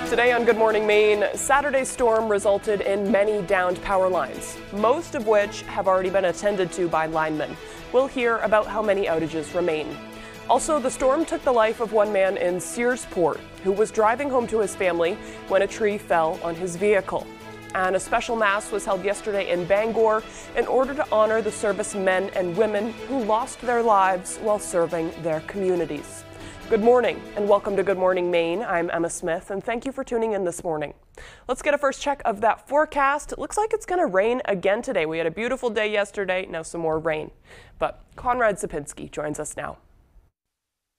Today on Good Morning Maine, Saturday's storm resulted in many downed power lines, most of which have already been attended to by linemen. We'll hear about how many outages remain. Also, the storm took the life of one man in Searsport who was driving home to his family when a tree fell on his vehicle. And a special mass was held yesterday in Bangor in order to honor the servicemen and women who lost their lives while serving their communities. Good morning and welcome to Good Morning Maine. I'm Emma Smith and thank you for tuning in this morning. Let's get a first check of that forecast. It looks like it's going to rain again today. We had a beautiful day yesterday, now some more rain. But Conrad Sapinski joins us now.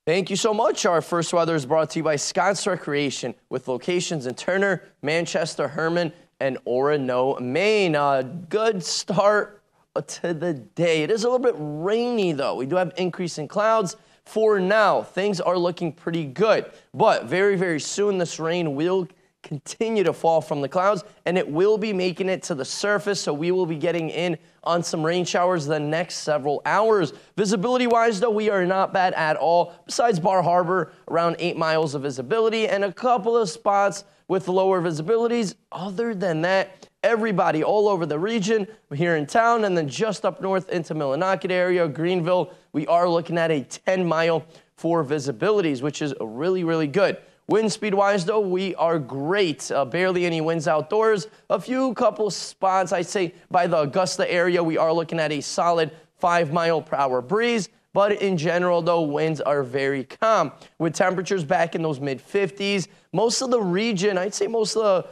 Thank you so much. Our first weather is brought to you by Scott's Recreation with locations in Turner, Manchester, Herman, and Orono, Maine. A good start to the day. It is a little bit rainy though. We do have increasing clouds. For now, things are looking pretty good, but very, very soon this rain will continue to fall from the clouds and it will be making it to the surface, so we will be getting in on some rain showers the next several hours. Visibility-wise, though, we are not bad at all. Besides Bar Harbor, around 8 miles of visibility and a couple of spots with lower visibilities. Other than that, everybody all over the region here in town and then just up north into Millinocket area, Greenville, we are looking at a 10-mile for visibilities, which is really, really good. Wind speed-wise, though, we are great. Barely any winds outdoors. A few couple spots, I'd say, by the Augusta area, we are looking at a solid 5-mile-per-hour breeze. But in general, though, winds are very calm. With temperatures back in those mid-50s, most of the region, I'd say most of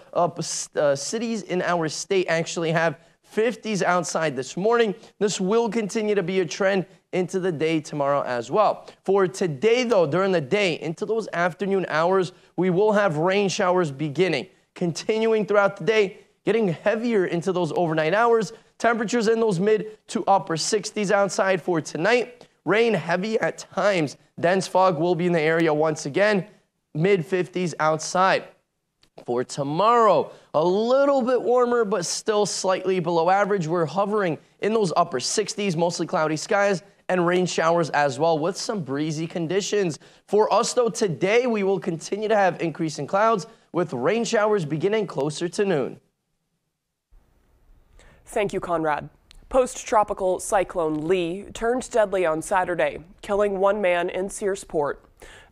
the cities in our state actually have 50s outside this morning. This will continue to be a trend into the day tomorrow as well. For today, though, during the day, into those afternoon hours, we will have rain showers beginning, continuing throughout the day, getting heavier into those overnight hours. Temperatures in those mid to upper 60s outside for tonight. Rain heavy at times. Dense fog will be in the area once again. Mid-50s outside. For tomorrow, a little bit warmer, but still slightly below average. We're hovering in those upper 60s, mostly cloudy skies, and rain showers as well with some breezy conditions. For us, though, today we will continue to have increasing clouds with rain showers beginning closer to noon. Thank you, Conrad. Post-tropical cyclone Lee turned deadly on Saturday, killing one man in Searsport.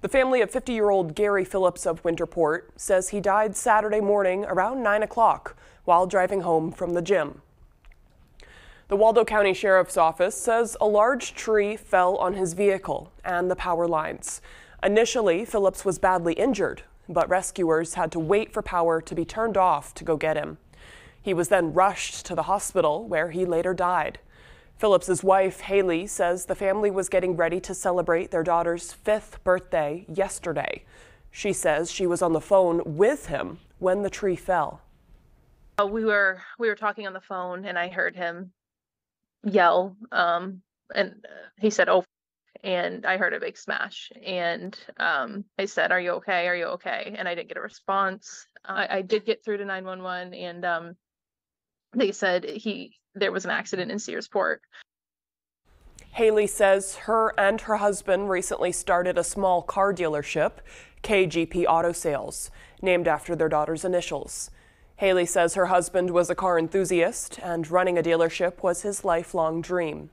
The family of 50-year-old Gary Phillips of Winterport says he died Saturday morning around 9 o'clock while driving home from the gym. The Waldo County Sheriff's Office says a large tree fell on his vehicle and the power lines. Initially, Phillips was badly injured, but rescuers had to wait for power to be turned off to go get him. He was then rushed to the hospital where he later died. Phillips's wife, Haley, says the family was getting ready to celebrate their daughter's 5th birthday yesterday. She says she was on the phone with him when the tree fell. We were talking on the phone and I heard him yell and he said, "Oh," and I heard a big smash and I said, "Are you okay? Are you okay?" And I didn't get a response. I did get through to 911 and they said there was an accident in Searsport. Haley says her and her husband recently started a small car dealership, KGP Auto Sales, named after their daughter's initials. Haley says her husband was a car enthusiast and running a dealership was his lifelong dream.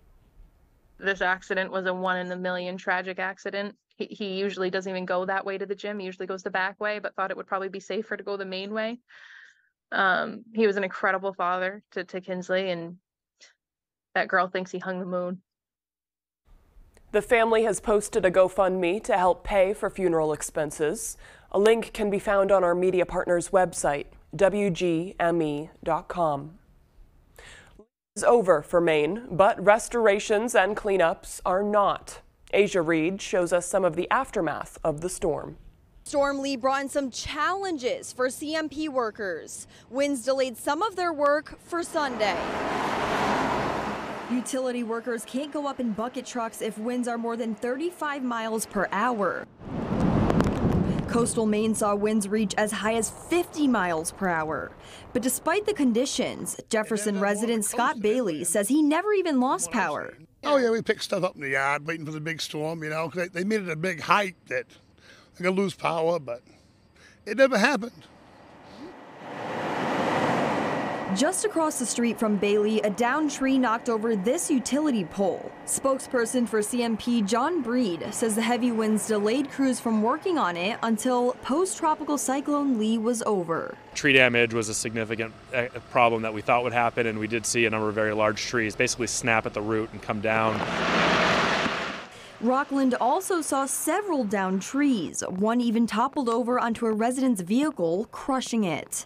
This accident was a 1 in a million tragic accident. He usually doesn't even go that way to the gym. He usually goes the back way, but thought it would probably be safer to go the main way. He was an incredible father to Kinsley, and that girl thinks he hung the moon. The family has posted a GoFundMe to help pay for funeral expenses. A link can be found on our media partner's website, WGME.com. It's over for Maine, but restorations and cleanups are not. Asia Reed shows us some of the aftermath of the storm. Storm Lee brought in some challenges for CMP workers. Winds delayed some of their work for Sunday. Utility workers can't go up in bucket trucks if winds are more than 35 miles per hour. Coastal Maine saw winds reach as high as 50 miles per hour. But despite the conditions, Jefferson resident Scott Bailey says he never even lost power. Oh yeah, we picked stuff up in the yard waiting for the big storm, you know, 'cause they made it a big height that they're gonna lose power, but it never happened. Just across the street from Bailey, a downed tree knocked over this utility pole. Spokesperson for CMP John Breed says the heavy winds delayed crews from working on it until post-tropical cyclone Lee was over. Tree damage was a significant problem that we thought would happen, and we did see a number of very large trees basically snap at the root and come down. Rockland also saw several downed trees. One even toppled over onto a resident's vehicle, crushing it.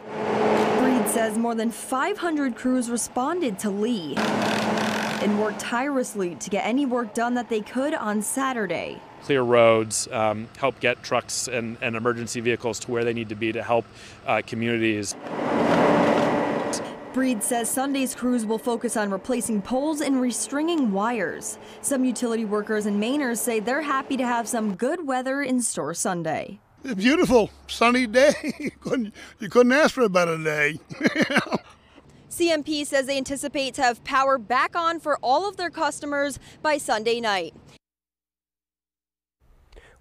Breed says more than 500 crews responded to Lee and worked tirelessly to get any work done that they could on Saturday. Clear roads, help get trucks and emergency vehicles to where they need to be to help communities. Breed says Sunday's crews will focus on replacing poles and restringing wires. Some utility workers and Mainers say they're happy to have some good weather in store Sunday. It's a beautiful, sunny day. You couldn't ask for a better day. CMP says they anticipate to have power back on for all of their customers by Sunday night.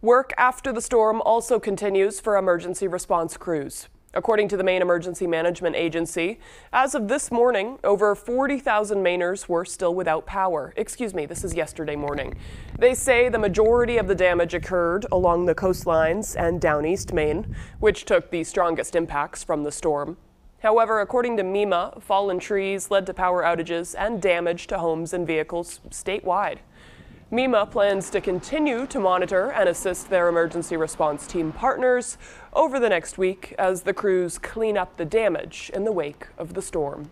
Work after the storm also continues for emergency response crews. According to the Maine Emergency Management Agency, as of this morning, over 40,000 Mainers were still without power. This is yesterday morning. They say the majority of the damage occurred along the coastlines and down East Maine, which took the strongest impacts from the storm. However, according to MEMA, fallen trees led to power outages and damage to homes and vehicles statewide. MEMA plans to continue to monitor and assist their emergency response team partners over the next week as the crews clean up the damage in the wake of the storm.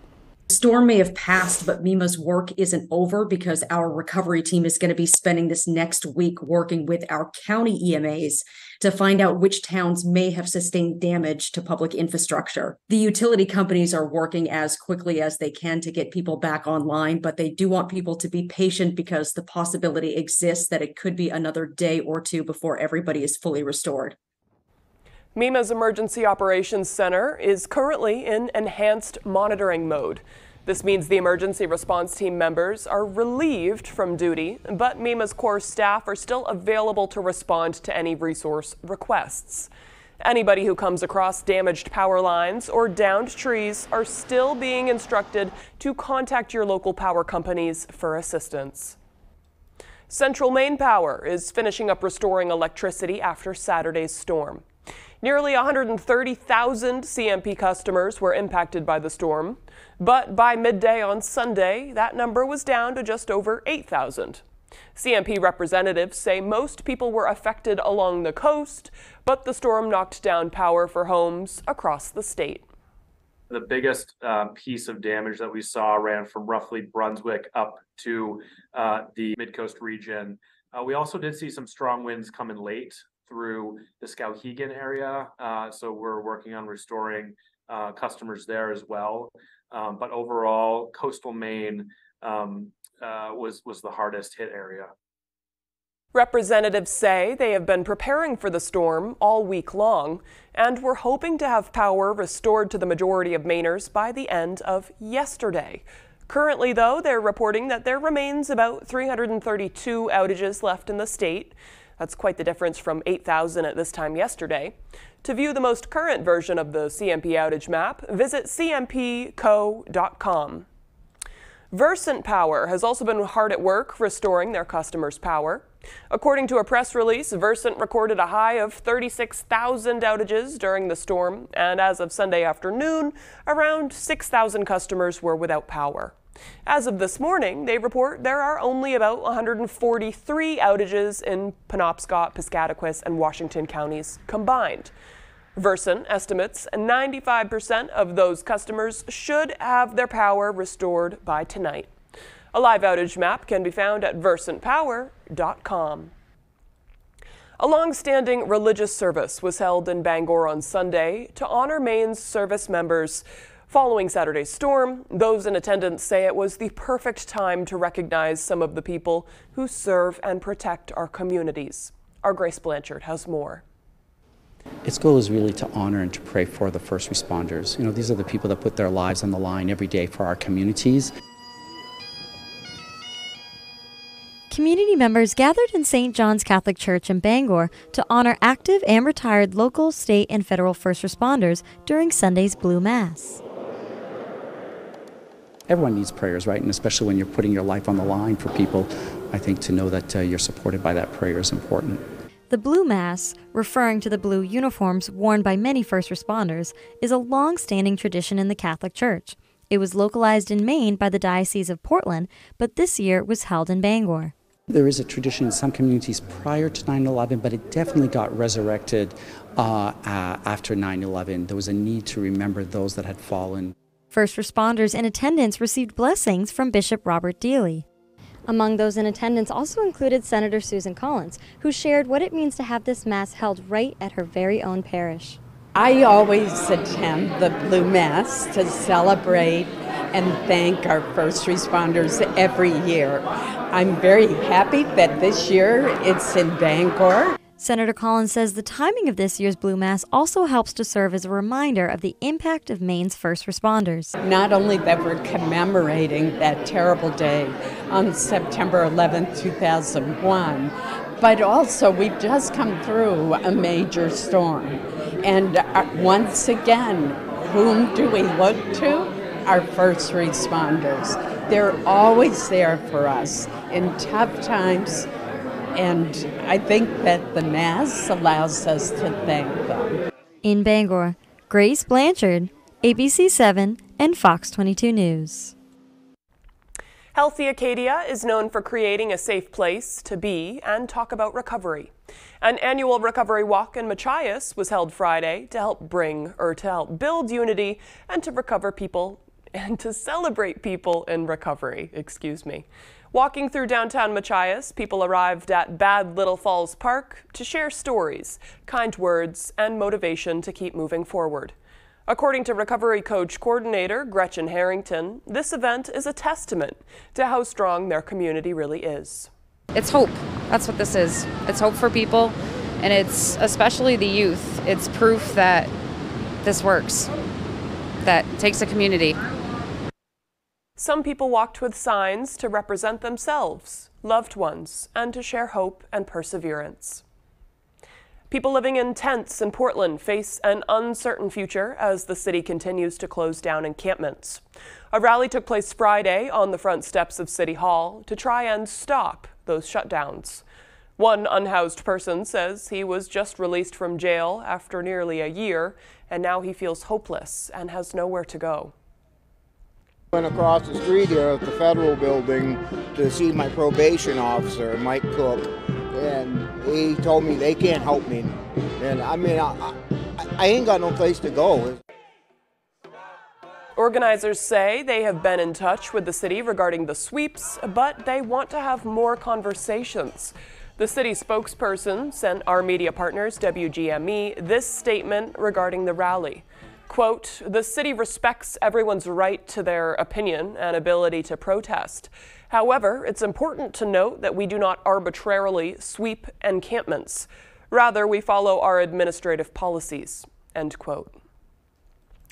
The storm may have passed, but MEMA's work isn't over because our recovery team is going to be spending this next week working with our county EMAs to find out which towns may have sustained damage to public infrastructure. The utility companies are working as quickly as they can to get people back online, but they do want people to be patient because the possibility exists that it could be another day or two before everybody is fully restored. MEMA's Emergency Operations Center is currently in enhanced monitoring mode. This means the emergency response team members are relieved from duty, but MEMA's core staff are still available to respond to any resource requests. Anybody who comes across damaged power lines or downed trees are still being instructed to contact your local power companies for assistance. Central Maine Power is finishing up restoring electricity after Saturday's storm. Nearly 130,000 CMP customers were impacted by the storm, but by midday on Sunday, that number was down to just over 8,000. CMP representatives say most people were affected along the coast, but the storm knocked down power for homes across the state. The biggest piece of damage that we saw ran from roughly Brunswick up to the mid-coast region. We also did see some strong winds coming late through the Skowhegan area, so we're working on restoring customers there as well. But overall, coastal Maine was the hardest hit area. Representatives say they have been preparing for the storm all week long and were hoping to have power restored to the majority of Mainers by the end of yesterday. Currently, though, they're reporting that there remains about 332 outages left in the state. That's quite the difference from 8,000 at this time yesterday. To view the most current version of the CMP outage map, visit cmpco.com. Versant Power has also been hard at work restoring their customers' power. According to a press release, Versant recorded a high of 36,000 outages during the storm, and as of Sunday afternoon, around 6,000 customers were without power. As of this morning, they report there are only about 143 outages in Penobscot, Piscataquis, and Washington counties combined. Versant estimates 95% of those customers should have their power restored by tonight. A live outage map can be found at versantpower.com. A long-standing religious service was held in Bangor on Sunday to honor Maine's service members. Following Saturday's storm, those in attendance say it was the perfect time to recognize some of the people who serve and protect our communities. Our Grace Blanchard has more. Its goal is really to honor and to pray for the first responders. You know, these are the people that put their lives on the line every day for our communities. Community members gathered in St. John's Catholic Church in Bangor to honor active and retired local, state, and federal first responders during Sunday's Blue Mass. Everyone needs prayers, right? And especially when you're putting your life on the line for people, I think to know that you're supported by that prayer is important. The Blue Mass, referring to the blue uniforms worn by many first responders, is a long-standing tradition in the Catholic Church. It was localized in Maine by the Diocese of Portland, but this year was held in Bangor. There is a tradition in some communities prior to 9/11, but it definitely got resurrected after 9/11. There was a need to remember those that had fallen. First responders in attendance received blessings from Bishop Robert Dealey. Among those in attendance also included Senator Susan Collins, who shared what it means to have this Mass held right at her very own parish. I always attend the Blue Mass to celebrate and thank our first responders every year. I'm very happy that this year it's in Bangor. Senator Collins says the timing of this year's Blue Mass also helps to serve as a reminder of the impact of Maine's first responders. Not only that we're commemorating that terrible day on September 11th, 2001, but also we've just come through a major storm. And once again, whom do we look to? Our first responders. They're always there for us in tough times, and I think that the Mass allows us to thank them. In Bangor, Grace Blanchard, ABC 7 and Fox 22 News. Healthy Acadia is known for creating a safe place to be and talk about recovery. An annual recovery walk in Machias was held Friday to help build unity and to celebrate people in recovery, Walking through downtown Machias, people arrived at Bad Little Falls Park to share stories, kind words, and motivation to keep moving forward. According to Recovery Coach Coordinator Gretchen Harrington, this event is a testament to how strong their community really is. It's hope. That's what this is. It's hope for people, and it's especially the youth. It's proof that this works, that takes a community. Some people walked with signs to represent themselves, loved ones, and to share hope and perseverance. People living in tents in Portland face an uncertain future as the city continues to close down encampments. A rally took place Friday on the front steps of City Hall to try and stop those shutdowns. One unhoused person says he was just released from jail after nearly a year, and now he feels hopeless and has nowhere to go. Went across the street here at the federal building to see my probation officer, Mike Cook, and he told me they can't help me. And I mean, I ain't got no place to go. Organizers say they have been in touch with the city regarding the sweeps, but they want to have more conversations. The city spokesperson sent our media partners, WGME, this statement regarding the rally. Quote, "The city respects everyone's right to their opinion and ability to protest. However, it's important to note that we do not arbitrarily sweep encampments. Rather, we follow our administrative policies." End quote.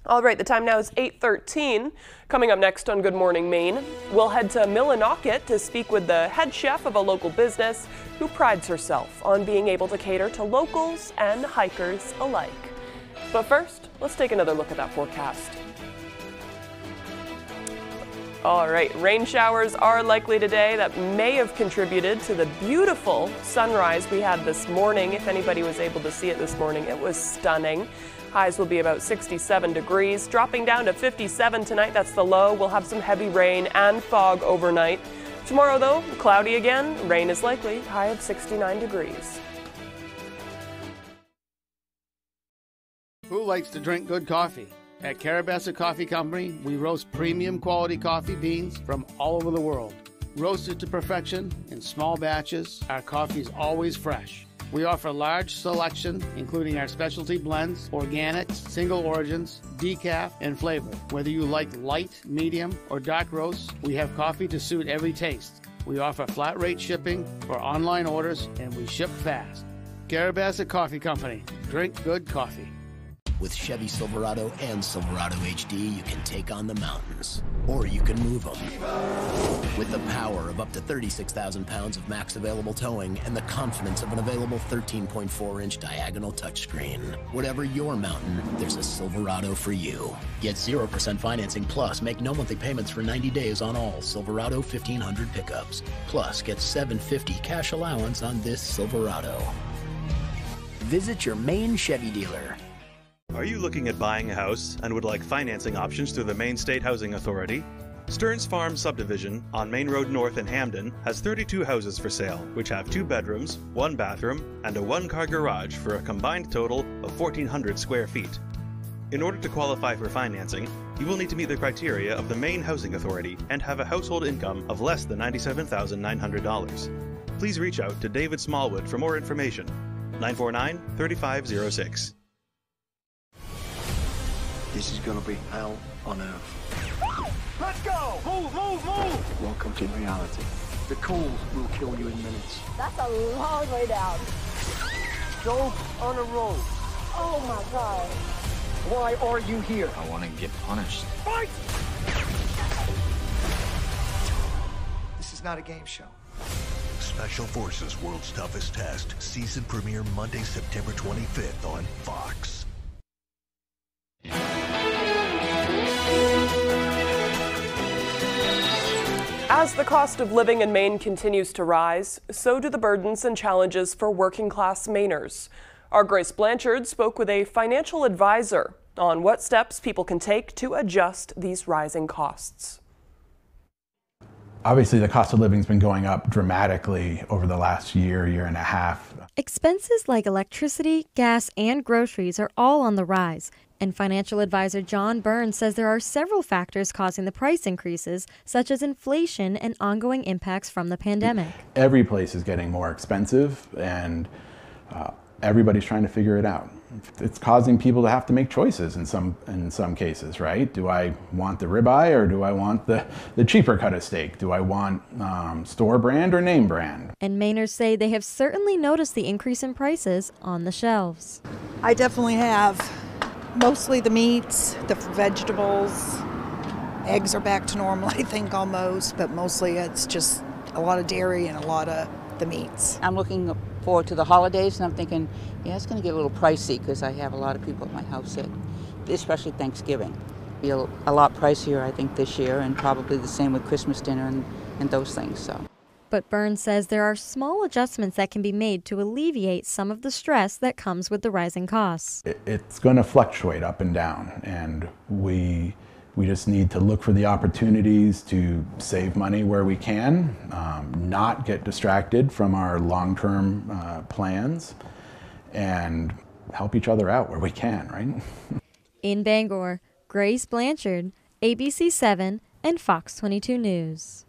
All right, the time now is 8:13. Coming up next on Good Morning Maine, we'll head to Millinocket to speak with the head chef of a local business who prides herself on being able to cater to locals and hikers alike. But first, let's take another look at that forecast. All right, rain showers are likely today. That may have contributed to the beautiful sunrise we had this morning. If anybody was able to see it this morning, it was stunning. Highs will be about 67 degrees, dropping down to 57 tonight. That's the low. We'll have some heavy rain and fog overnight. Tomorrow, though, cloudy again. Rain is likely. High of 69 degrees. Who likes to drink good coffee? At Carabassa Coffee Company, we roast premium quality coffee beans from all over the world. Roasted to perfection in small batches, our coffee is always fresh. We offer large selection, including our specialty blends, organics, single origins, decaf, and flavor. Whether you like light, medium, or dark roasts, we have coffee to suit every taste. We offer flat rate shipping for online orders, and we ship fast. Carabassa Coffee Company. Drink good coffee. With Chevy Silverado and Silverado HD, you can take on the mountains, or you can move them. With the power of up to 36,000 pounds of max available towing and the confidence of an available 13.4-inch diagonal touchscreen. Whatever your mountain, there's a Silverado for you. Get 0% financing plus make no monthly payments for 90 days on all Silverado 1500 pickups. Plus, get $750 cash allowance on this Silverado. Visit your Maine Chevy dealer. Are you looking at buying a house and would like financing options through the Maine State Housing Authority? Stearns Farm Subdivision on Main Road North in Hamden has 32 houses for sale, which have 2 bedrooms, 1 bathroom, and a 1-car garage for a combined total of 1,400 square feet. In order to qualify for financing, you will need to meet the criteria of the Maine Housing Authority and have a household income of less than $97,900. Please reach out to David Smallwood for more information. 949-3506. This is gonna be hell on earth. Let's go! Move, move, move! Welcome to reality. The cold will kill you in minutes. That's a long way down. Go on a roll. Oh my God. Why are you here? I want to get punished. Fight! This is not a game show. Special Forces World's Toughest Test. Season premiere Monday, September 25th on Fox. As the cost of living in Maine continues to rise, so do the burdens and challenges for working-class Mainers. Our Grace Blanchard spoke with a financial advisor on what steps people can take to adjust these rising costs. Obviously, the cost of living has been going up dramatically over the last year and a half. Expenses like electricity, gas, and groceries are all on the rise. And financial advisor John Burns says there are several factors causing the price increases, such as inflation and ongoing impacts from the pandemic. Every place is getting more expensive, and everybody's trying to figure it out. It's causing people to have to make choices in some cases, right? Do I want the ribeye or do I want the cheaper cut of steak? Do I want store brand or name brand? And Mainers say they have certainly noticed the increase in prices on the shelves. I definitely have. Mostly the meats, the vegetables. Eggs are back to normal, I think, almost, but mostly it's just a lot of dairy and a lot of the meats. I'm looking forward to the holidays, and I'm thinking, yeah, it's going to get a little pricey because I have a lot of people at my house, especially Thanksgiving. Be a lot pricier, I think, this year, and probably the same with Christmas dinner and those things. So. But Burns says there are small adjustments that can be made to alleviate some of the stress that comes with the rising costs. It's going to fluctuate up and down, and we just need to look for the opportunities to save money where we can, not get distracted from our long-term plans, and help each other out where we can, right? In Bangor, Grace Blanchard, ABC7 and Fox 22 News.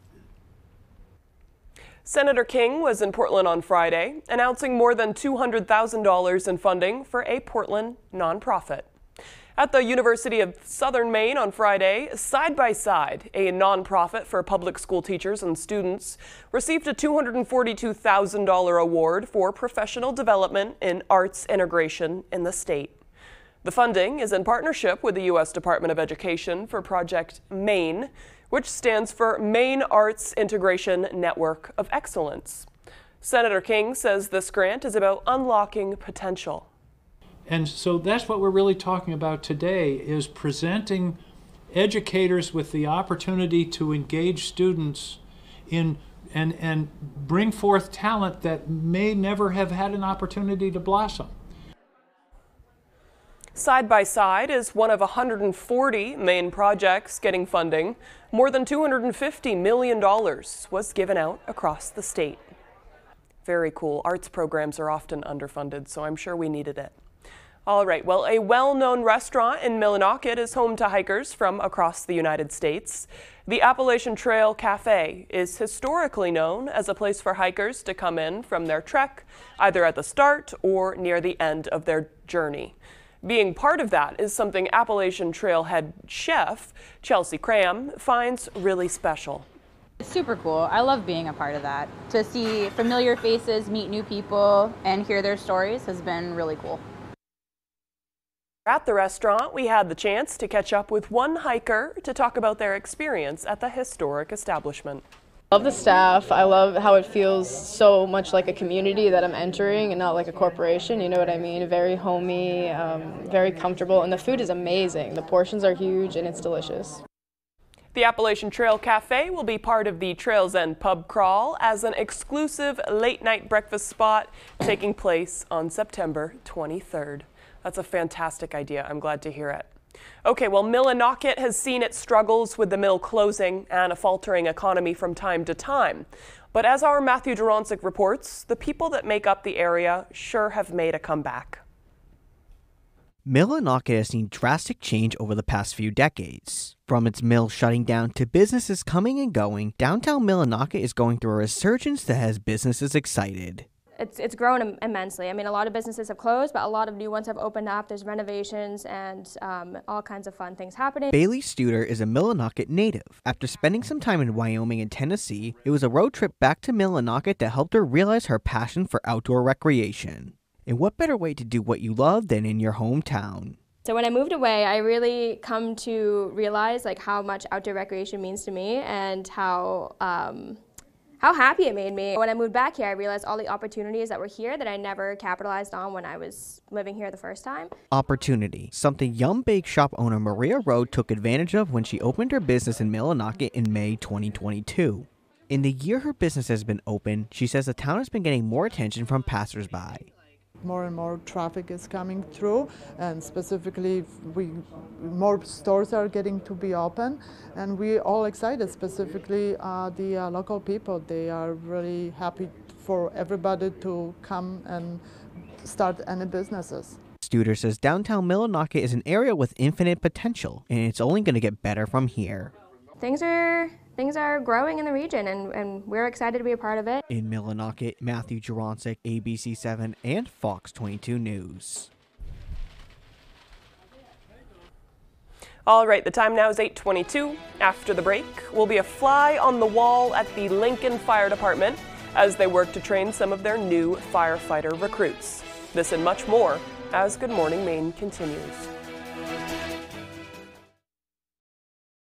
Senator King was in Portland on Friday, announcing more than $200,000 in funding for a Portland nonprofit. At the University of Southern Maine on Friday, Side by Side, a nonprofit for public school teachers and students, received a $242,000 award for professional development in arts integration in the state. The funding is in partnership with the U.S. Department of Education for Project MAIN, which stands for Maine Arts Integration Network of Excellence. Senator King says this grant is about unlocking potential. And so that's what we're really talking about today, is presenting educators with the opportunity to engage students in and bring forth talent that may never have had an opportunity to blossom. Side by Side is one of 140 Maine projects getting funding. More than $250 million was given out across the state. Very cool. Arts programs are often underfunded, so I'm sure we needed it. All right, well, a well-known restaurant in Millinocket is home to hikers from across the United States. The Appalachian Trail Cafe is historically known as a place for hikers to come in from their trek, either at the start or near the end of their journey. Being part of that is something Appalachian Trail head chef Chelsea Cram finds really special. It's super cool. I love being a part of that. To see familiar faces, meet new people, and hear their stories has been really cool. At the restaurant, we had the chance to catch up with one hiker to talk about their experience at the historic establishment. I love the staff. I love how it feels so much like a community that I'm entering and not like a corporation, you know what I mean? Very homey, very comfortable, and the food is amazing. The portions are huge and it's delicious. The Appalachian Trail Cafe will be part of the Trails End Pub Crawl as an exclusive late-night breakfast spot taking place on September 23rd. That's a fantastic idea. I'm glad to hear it. Okay, well, Millinocket has seen its struggles with the mill closing and a faltering economy from time to time. But as our Matthew Duronsik reports, the people that make up the area sure have made a comeback. Millinocket has seen drastic change over the past few decades. From its mill shutting down to businesses coming and going, downtown Millinocket is going through a resurgence that has businesses excited. It's grown immensely. I mean, a lot of businesses have closed, but a lot of new ones have opened up. There's renovations and all kinds of fun things happening. Bailey Studer is a Millinocket native. After spending some time in Wyoming and Tennessee, it was a road trip back to Millinocket that helped her realize her passion for outdoor recreation. And what better way to do what you love than in your hometown? So when I moved away, I really come to realize like how much outdoor recreation means to me and how happy it made me. When I moved back here, I realized all the opportunities that were here that I never capitalized on when I was living here the first time. Opportunity, something Yum Bake Shop owner Maria Road took advantage of when she opened her business in Millinocket in May 2022. In the year her business has been open, she says the town has been getting more attention from passersby. More and more traffic is coming through, and specifically more stores are getting to be open, and we're all excited, specifically the local people. They are really happy for everybody to come and start any businesses. Studer says downtown Millinocket is an area with infinite potential, and it's only going to get better from here. Things are growing in the region, and we're excited to be a part of it. In Millinocket, Matthew Duronsik, ABC7 and Fox 22 News. All right, the time now is 8:22. After the break, will be a fly on the wall at the Lincoln Fire Department as they work to train some of their new firefighter recruits. This and much more as Good Morning Maine continues.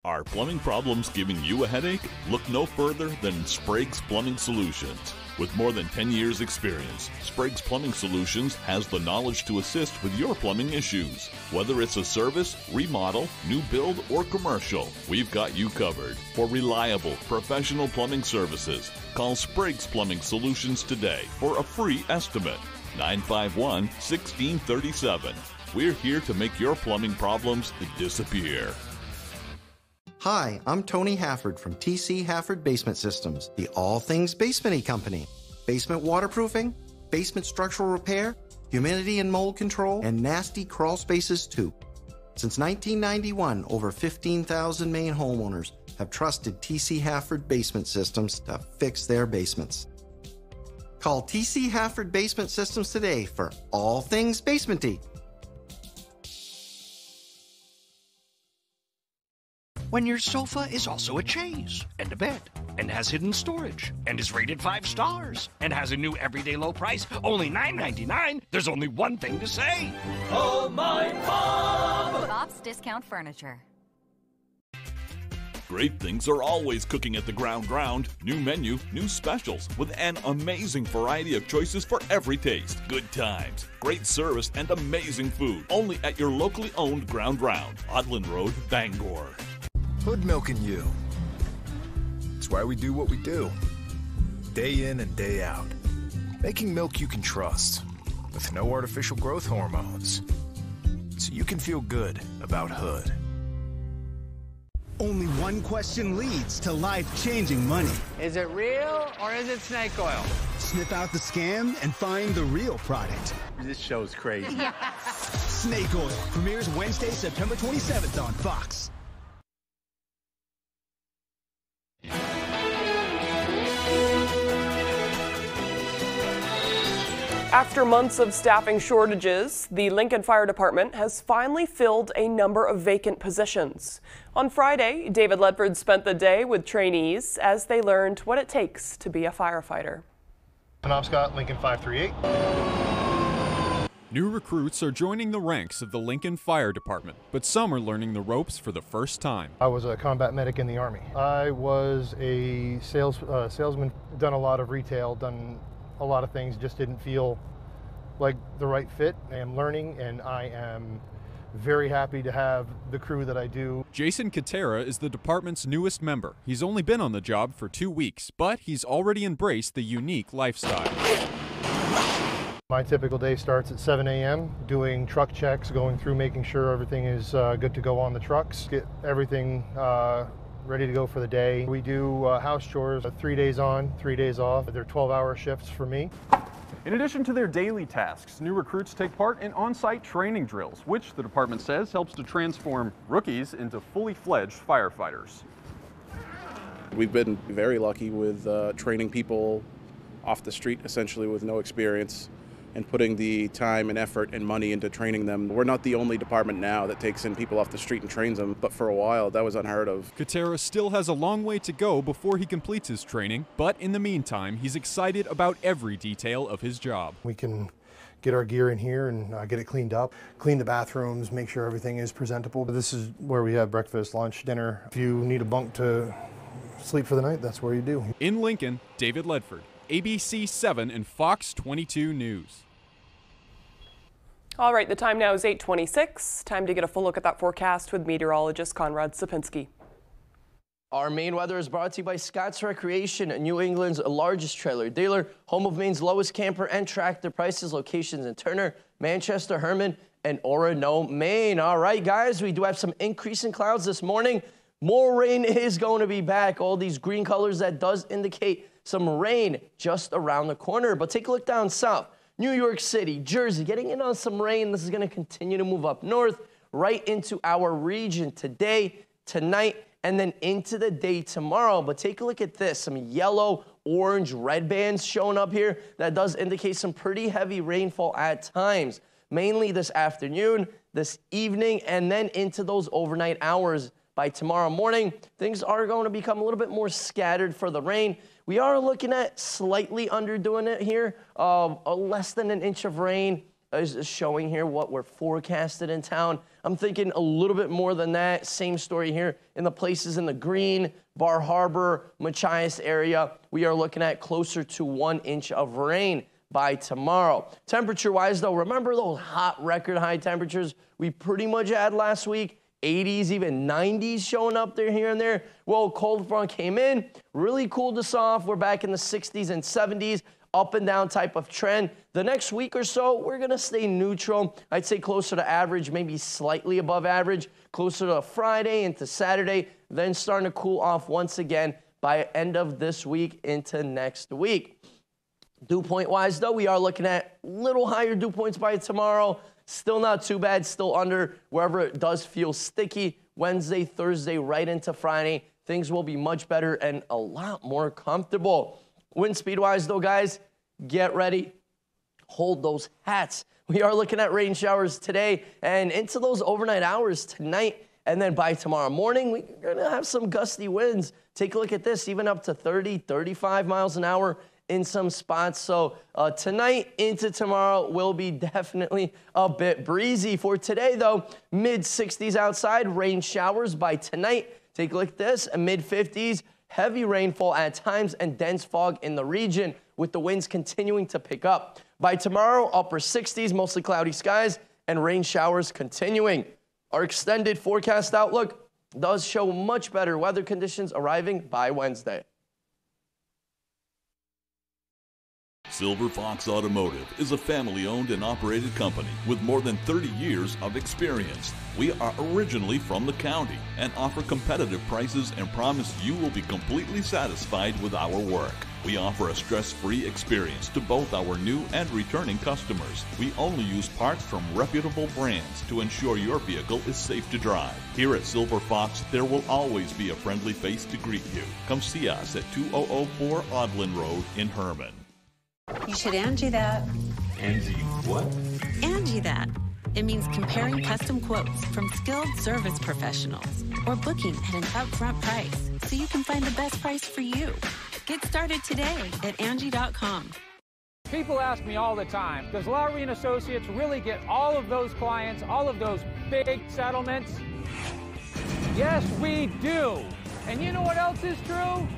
Are plumbing problems giving you a headache? Look no further than Sprague's Plumbing Solutions. With more than 10 years' experience, Sprague's Plumbing Solutions has the knowledge to assist with your plumbing issues. Whether it's a service, remodel, new build, or commercial, we've got you covered. For reliable, professional plumbing services, call Sprague's Plumbing Solutions today for a free estimate. 951-1637. We're here to make your plumbing problems disappear. Hi, I'm Tony Hafford from TC Hafford Basement Systems, the all things basement-y company. Basement waterproofing, basement structural repair, humidity and mold control, and nasty crawl spaces too. Since 1991, over 15,000 Maine homeowners have trusted TC Hafford Basement Systems to fix their basements. Call TC Hafford Basement Systems today for all things basement-y. When your sofa is also a chaise and a bed and has hidden storage and is rated 5 stars and has a new everyday low price, only $9.99, there's only one thing to say. Oh, my Bob! Bob's Discount Furniture. Great things are always cooking at the Ground. New menu, new specials, with an amazing variety of choices for every taste. Good times, great service, and amazing food. Only at your locally owned Ground. Odland Road, Bangor. Hood milking you. It's why we do what we do. Day in and day out. Making milk you can trust, with no artificial growth hormones. So you can feel good about Hood. Only one question leads to life-changing money. Is it real or is it snake oil? Sniff out the scam and find the real product. This show's crazy. Snake Oil premieres Wednesday, September 27th on Fox. After months of staffing shortages, the Lincoln Fire Department has finally filled a number of vacant positions. On Friday, David Ledford spent the day with trainees as they learned what it takes to be a firefighter. Penobscot, Lincoln 538. New recruits are joining the ranks of the Lincoln Fire Department, but some are learning the ropes for the first time. I was a combat medic in the Army. I was a salesman, done a lot of retail, done a lot of things, just didn't feel like the right fit. I am learning, and I am very happy to have the crew that I do. Jason Katera is the department's newest member. He's only been on the job for 2 weeks, but he's already embraced the unique lifestyle. My typical day starts at 7 a.m. doing truck checks, going through making sure everything is good to go on the trucks, get everything ready to go for the day. We do house chores 3 days on, 3 days off. They're 12-hour shifts for me. In addition to their daily tasks, new recruits take part in on-site training drills, which the department says helps to transform rookies into fully fledged firefighters. We've been very lucky with training people off the street, essentially with no experience, and putting the time and effort and money into training them. We're not the only department now that takes in people off the street and trains them, but for a while that was unheard of. Katera still has a long way to go before he completes his training, but in the meantime, he's excited about every detail of his job. We can get our gear in here and get it cleaned up, clean the bathrooms, make sure everything is presentable. This is where we have breakfast, lunch, dinner. If you need a bunk to sleep for the night, that's where you do. In Lincoln, David Ledford, ABC 7 and Fox 22 News. All right, the time now is 8:26. Time to get a full look at that forecast with meteorologist Conrad Sapinski. Our Maine weather is brought to you by Scott's Recreation, New England's largest trailer dealer, home of Maine's lowest camper and tractor prices, locations in Turner, Manchester, Herman, and Orono, Maine. All right, guys, we do have some increasing clouds this morning. More rain is going to be back. All these green colors, that does indicate some rain just around the corner. But take a look down south. New York City, Jersey, getting in on some rain. This is going to continue to move up north right into our region today, tonight, and then into the day tomorrow. But take a look at this. Some yellow, orange, red bands showing up here. That does indicate some pretty heavy rainfall at times, mainly this afternoon, this evening, and then into those overnight hours. By tomorrow morning, things are going to become a little bit more scattered for the rain. We are looking at slightly underdoing it here. Less than an inch of rain is showing here what we're forecasted in town. I'm thinking a little bit more than that. Same story here in the places in the green, Bar Harbor, Machias area. We are looking at closer to 1 inch of rain by tomorrow. Temperature-wise, though, remember those hot record high temperatures we pretty much had last week? 80s, even 90s showing up there here and there. Well, cold front came in, really cooled us off. We're back in the 60s and 70s, up and down type of trend. The next week or so, we're going to stay neutral. I'd say closer to average, maybe slightly above average, closer to Friday into Saturday, then starting to cool off once again by end of this week into next week. Dew point-wise, though, we are looking at little higher dew points by tomorrow. Still not too bad, still under wherever it does feel sticky. Wednesday, Thursday, right into Friday, things will be much better and a lot more comfortable. Wind speed-wise, though, guys, get ready. Hold those hats. We are looking at rain showers today and into those overnight hours tonight. And then by tomorrow morning, we're going to have some gusty winds. Take a look at this, even up to 30, 35 miles an hour in some spots. So tonight into tomorrow will be definitely a bit breezy. For today, though, mid-60s outside, rain showers by tonight. Take a look at this, mid-50s, heavy rainfall at times and dense fog in the region with the winds continuing to pick up. By tomorrow, upper 60s, mostly cloudy skies and rain showers continuing. Our extended forecast outlook does show much better weather conditions arriving by Wednesday. Silver Fox Automotive is a family-owned and operated company with more than 30 years of experience. We are originally from the county and offer competitive prices and promise you will be completely satisfied with our work. We offer a stress-free experience to both our new and returning customers. We only use parts from reputable brands to ensure your vehicle is safe to drive. Here at Silver Fox, there will always be a friendly face to greet you. Come see us at 2004 Audlin Road in Herman. You should Angie that. Angie what? Angie that. It means comparing custom quotes from skilled service professionals or booking at an upfront price so you can find the best price for you. Get started today at Angie.com. People ask me all the time, does Lowry & Associates really get all of those clients, all of those big settlements? Yes, we do. And you know what else is true?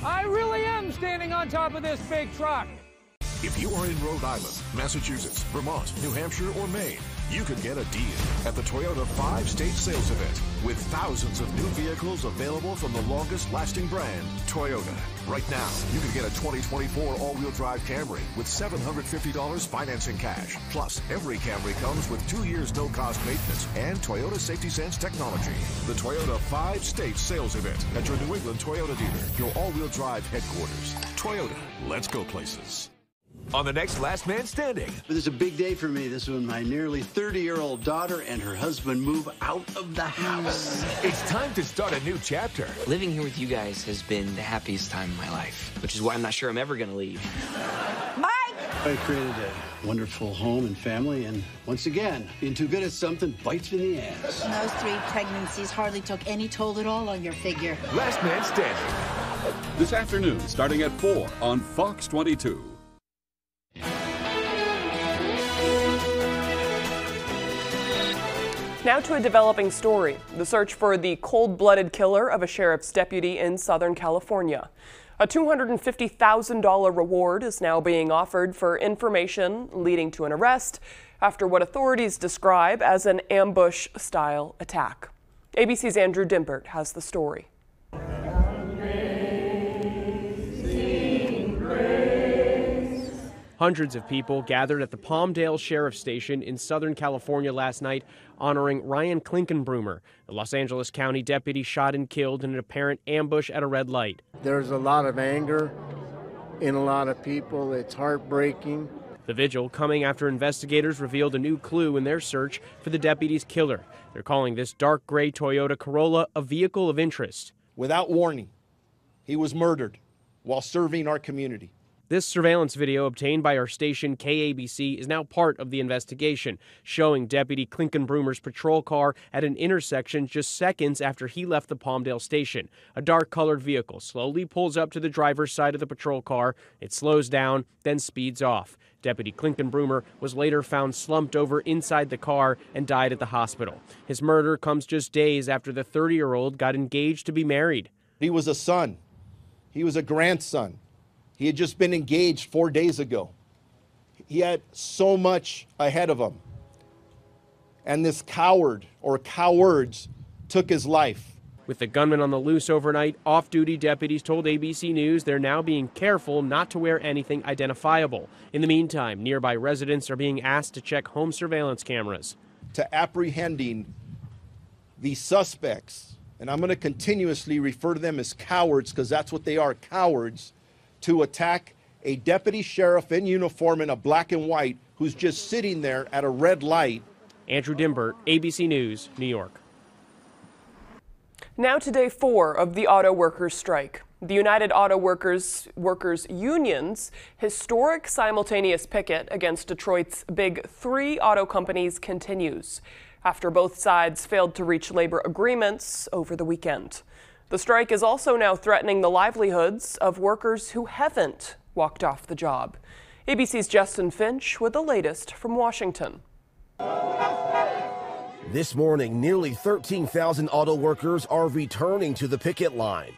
I really am standing on top of this big truck. If you are in Rhode Island, Massachusetts, Vermont, New Hampshire, or Maine, you could get a deal at the Toyota 5-state sales event with thousands of new vehicles available from the longest-lasting brand, Toyota. Right now, you can get a 2024 all-wheel drive Camry with $750 financing cash. Plus, every Camry comes with 2 years no-cost maintenance and Toyota Safety Sense technology. The Toyota 5-state sales event at your New England Toyota dealer, your all-wheel drive headquarters. Toyota, let's go places. On the next Last Man Standing. This is a big day for me. This is when my nearly 30-year-old daughter and her husband move out of the house. It's time to start a new chapter. Living here with you guys has been the happiest time of my life, which is why I'm not sure I'm ever going to leave. Mike! I created a wonderful home and family, and once again, being too good at something bites me in the ass. And those 3 pregnancies hardly took any toll at all on your figure. Last Man Standing. This afternoon, starting at 4 on Fox 22. Now to a developing story, the search for the cold-blooded killer of a sheriff's deputy in Southern California. A $250,000 reward is now being offered for information leading to an arrest after what authorities describe as an ambush-style attack. ABC's Andrew Dimpert has the story. Hundreds of people gathered at the Palmdale Sheriff's Station in Southern California last night honoring Ryan Klinkenbroomer, the Los Angeles County deputy shot and killed in an apparent ambush at a red light. There's a lot of anger in a lot of people. It's heartbreaking. The vigil coming after investigators revealed a new clue in their search for the deputy's killer. They're calling this dark gray Toyota Corolla a vehicle of interest. Without warning, he was murdered while serving our community. This surveillance video obtained by our station KABC is now part of the investigation, showing Deputy Klinkenbroomer's patrol car at an intersection just seconds after he left the Palmdale station. A dark-colored vehicle slowly pulls up to the driver's side of the patrol car. It slows down, then speeds off. Deputy Klinkenbroomer was later found slumped over inside the car and died at the hospital. His murder comes just days after the 30-year-old got engaged to be married. He was a son. He was a grandson. He had just been engaged 4 days ago. He had so much ahead of him. And this coward or cowards took his life. With the gunman on the loose overnight, off-duty deputies told ABC News they're now being careful not to wear anything identifiable. In the meantime, nearby residents are being asked to check home surveillance cameras. To apprehending the suspects, and I'm going to continuously refer to them as cowards because that's what they are, cowards, to attack a deputy sheriff in uniform in a black and white who's just sitting there at a red light. Andrew Dimbert, ABC News, New York. Now to day 4 of the auto workers' strike. The United Auto Workers Union's historic simultaneous picket against Detroit's big 3 auto companies continues after both sides failed to reach labor agreements over the weekend. The strike is also now threatening the livelihoods of workers who haven't walked off the job. ABC's Justin Finch with the latest from Washington. This morning, nearly 13,000 auto workers are returning to the picket line.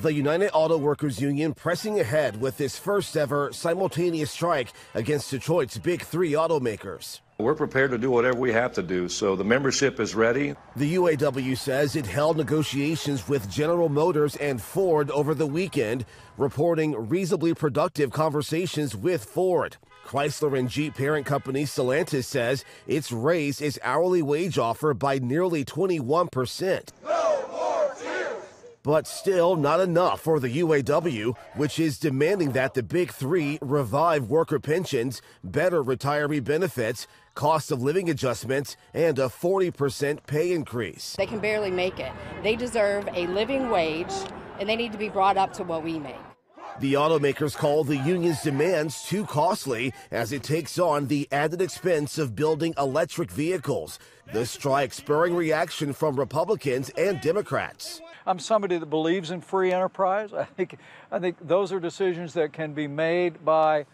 The United Auto Workers Union pressing ahead with this first ever simultaneous strike against Detroit's big 3 automakers. We're prepared to do whatever we have to do, so the membership is ready. The UAW says it held negotiations with General Motors and Ford over the weekend, reporting reasonably productive conversations with Ford. Chrysler and Jeep parent company Stellantis says it's raised its hourly wage offer by nearly 21%. But still not enough for the UAW, which is demanding that the big 3 revive worker pensions, better retiree benefits, cost of living adjustments, and a 40% pay increase. They can barely make it. They deserve a living wage, and they need to be brought up to what we make. The automakers call the union's demands too costly as it takes on the added expense of building electric vehicles. The strike spurring reaction from Republicans and Democrats. I'm somebody that believes in free enterprise. I think those are decisions that can be made by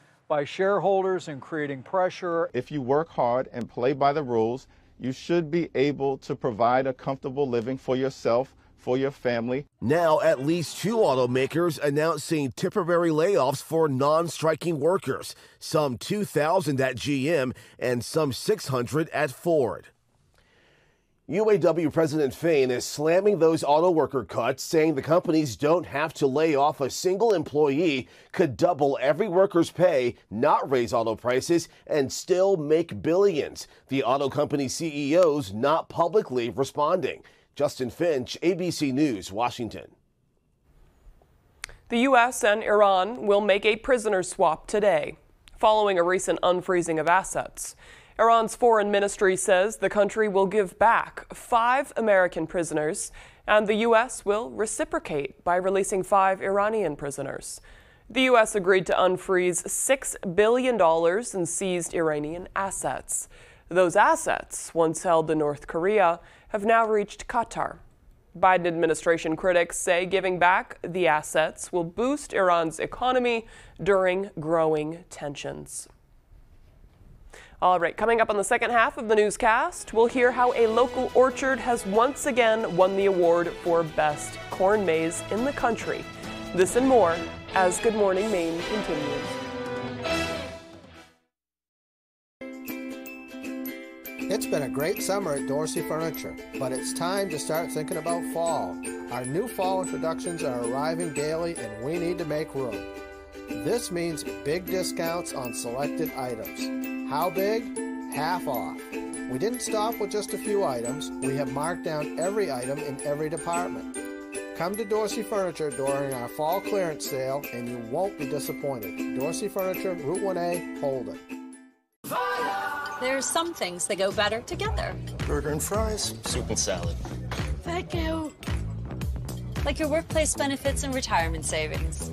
shareholders and creating pressure. If you work hard and play by the rules, you should be able to provide a comfortable living for yourself, for your family. Now, at least 2 automakers announcing temporary layoffs for non-striking workers, some 2,000 at GM and some 600 at Ford. UAW President Fain is slamming those auto worker cuts, saying the companies don't have to lay off a single employee, could double every worker's pay, not raise auto prices, and still make billions. The auto company CEOs not publicly responding. Justin Finch, ABC News, Washington. The U.S. and Iran will make a prisoner swap today, following a recent unfreezing of assets. Iran's foreign ministry says the country will give back 5 American prisoners, and the U.S. will reciprocate by releasing 5 Iranian prisoners. The U.S. agreed to unfreeze $6 billion in seized Iranian assets. Those assets, once held in North Korea, have now reached Qatar. Biden administration critics say giving back the assets will boost Iran's economy during growing tensions. All right, coming up on the second half of the newscast, we'll hear how a local orchard has once again won the award for best corn maze in the country. This and more as Good Morning Maine continues. It's been a great summer at Dorsey Furniture, but it's time to start thinking about fall. Our new fall introductions are arriving daily and we need to make room. This means big discounts on selected items. How big? Half off. We didn't stop with just a few items. We have marked down every item in every department. Come to Dorsey Furniture during our fall clearance sale and you won't be disappointed. Dorsey Furniture, Route 1A, Holden. There's some things that go better together. Burger and fries, soup and salad. Thank you. Like your workplace benefits and retirement savings.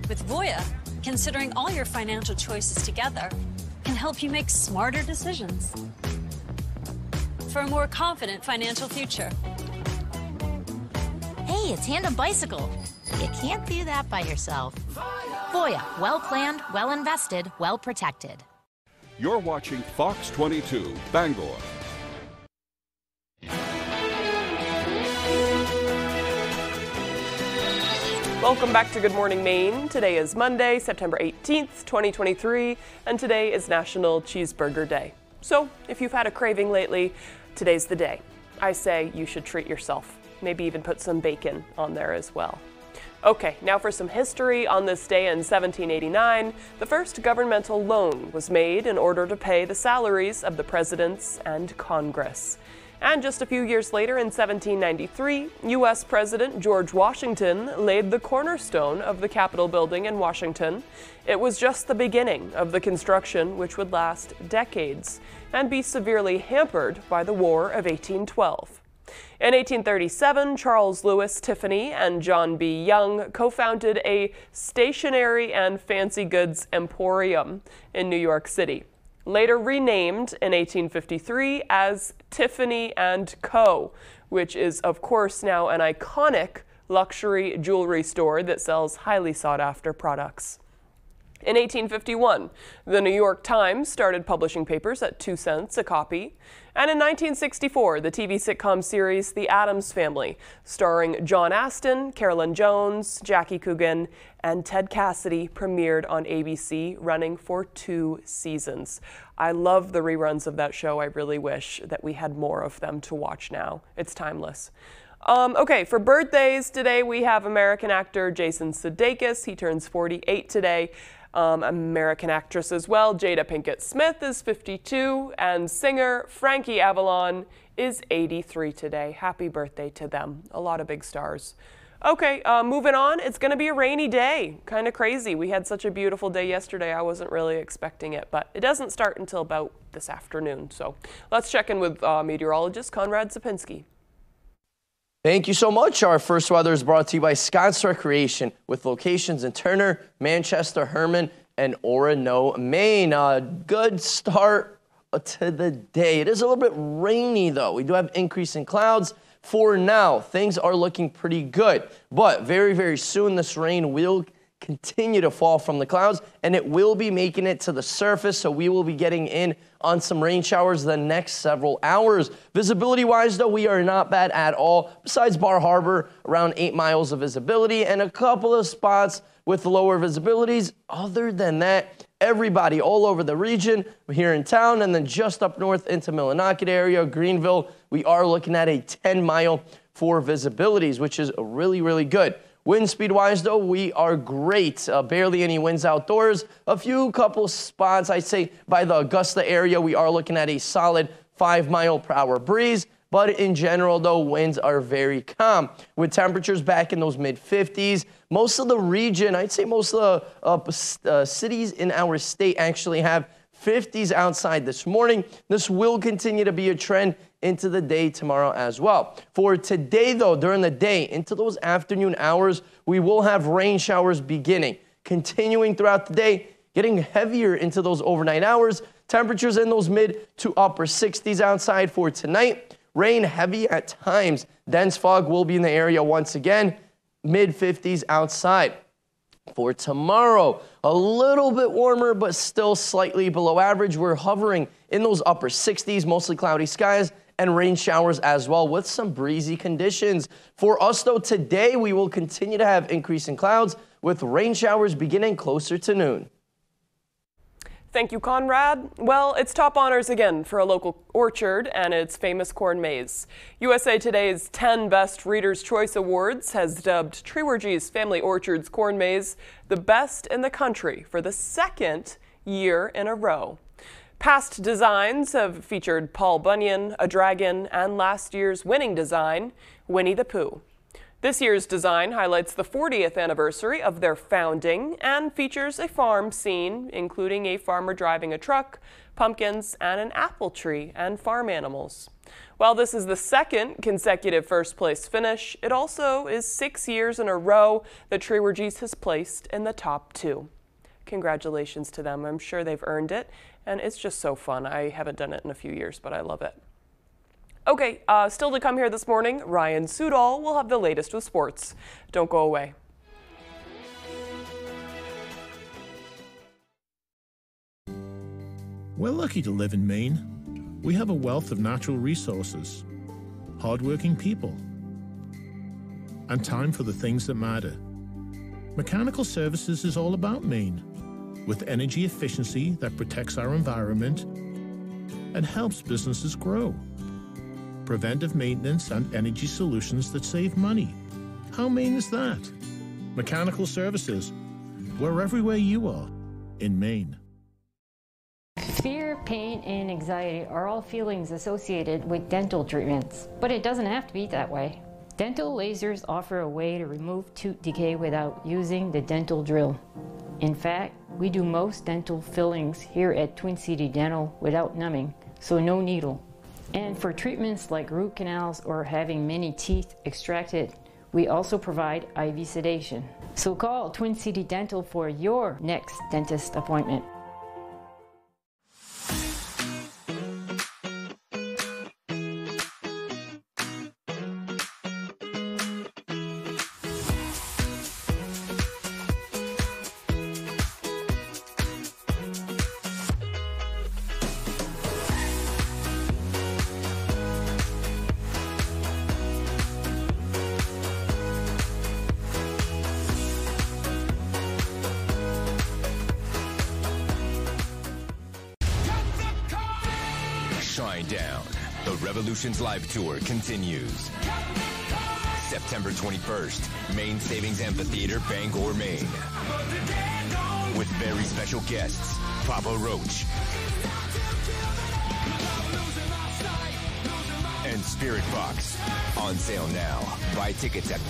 With Voya, considering all your financial choices together can help you make smarter decisions for a more confident financial future. Hey, it's Tandem Bicycle. You can't do that by yourself. Voya, well planned, well invested, well protected. You're watching Fox 22, Bangor. Welcome back to Good Morning Maine. Today is Monday, September 18th, 2023, and today is National Cheeseburger Day. So, if you've had a craving lately, today's the day. I say you should treat yourself. Maybe even put some bacon on there as well. Okay, now for some history. On this day in 1789, the first governmental loan was made in order to pay the salaries of the presidents and Congress. And just a few years later, in 1793, U.S. President George Washington laid the cornerstone of the Capitol building in Washington. It was just the beginning of the construction, which would last decades and be severely hampered by the War of 1812. In 1837, Charles Lewis Tiffany and John B. Young co-founded a stationery and fancy goods emporium in New York City, later renamed in 1853 as Tiffany & Co., which is, of course, now an iconic luxury jewelry store that sells highly sought-after products. In 1851, the New York Times started publishing papers at 2 cents a copy. And in 1964, the TV sitcom series The Addams Family, starring John Astin, Carolyn Jones, Jackie Coogan, and Ted Cassidy, premiered on ABC, running for 2 seasons. I love the reruns of that show. I really wish that we had more of them to watch now. It's timeless. Okay, for birthdays today, we have American actor Jason Sudeikis. He turns 48 today. American actress as well, Jada Pinkett Smith is 52, and singer Frankie Avalon is 83 today. Happy birthday to them. A lot of big stars. Okay, moving on. It's going to be a rainy day. Kind of crazy. We had such a beautiful day yesterday. I wasn't really expecting it, but it doesn't start until about this afternoon. So let's check in with meteorologist Conrad Sapinski. Thank you so much. Our first weather is brought to you by Scott's Recreation with locations in Turner, Manchester, Herman, and Orono, Maine. A good start to the day. It is a little bit rainy, though. We do have increasing clouds. For now, things are looking pretty good. But very, very soon, this rain will continue to fall from the clouds, and it will be making it to the surface, so we will be getting in on some rain showers the next several hours. Visibility-wise, though, we are not bad at all. Besides Bar Harbor, around 8 miles of visibility, and a couple of spots with lower visibilities. Other than that, everybody all over the region here in town, and then just up north into Millinocket area, Greenville, we are looking at a 10-mile for visibilities, which is really, really good. Wind speed-wise, though, we are great. Barely any winds outdoors. A few couple spots, I'd say, by the Augusta area, we are looking at a solid 5-mile-per-hour breeze. But in general, though, winds are very calm. With temperatures back in those mid-50s, most of the region, I'd say most of the cities in our state actually have 50s outside this morning. This will continue to be a trend into the day tomorrow as well. For today, though, during the day, into those afternoon hours, we will have rain showers beginning. Continuing throughout the day, getting heavier into those overnight hours. Temperatures in those mid to upper 60s outside for tonight. Rain heavy at times. Dense fog will be in the area once again. Mid-50s outside. For tomorrow, a little bit warmer, but still slightly below average. We're hovering in those upper 60s, mostly cloudy skies, and rain showers as well with some breezy conditions. For us, though, today we will continue to have increasing clouds with rain showers beginning closer to noon. Thank you, Conrad. Well, it's top honors again for a local orchard and its famous corn maze. USA Today's 10 Best Reader's Choice Awards has dubbed Treewergy's Family Orchard's corn maze the best in the country for the second year in a row. Past designs have featured Paul Bunyan, a dragon, and last year's winning design, Winnie the Pooh. This year's design highlights the 40th anniversary of their founding and features a farm scene, including a farmer driving a truck, pumpkins, and an apple tree and farm animals. While this is the second consecutive first-place finish, it also is 6 years in a row that Treewergy's has placed in the top 2. Congratulations to them. I'm sure they've earned it, and it's just so fun. I haven't done it in a few years, but I love it. Okay, still to come here this morning, Ryan Sudol will have the latest with sports. Don't go away. We're lucky to live in Maine. We have a wealth of natural resources, hardworking people, and time for the things that matter. Mechanical Services is all about Maine, with energy efficiency that protects our environment and helps businesses grow. Preventive maintenance and energy solutions that save money. How Maine is that? Mechanical Services. We're everywhere you are in Maine. Fear, pain, and anxiety are all feelings associated with dental treatments, but it doesn't have to be that way. Dental lasers offer a way to remove tooth decay without using the dental drill. In fact, we do most dental fillings here at Twin City Dental without numbing, so no needle. And for treatments like root canals or having many teeth extracted, we also provide IV sedation. So call Twin City Dental for your next dentist appointment. Shine Down. The Revolution's live tour continues. September 21st, Maine Savings Amphitheater, Bangor, Maine. With very special guests, Papa Roach and Spirit Box. On sale now. Buy tickets at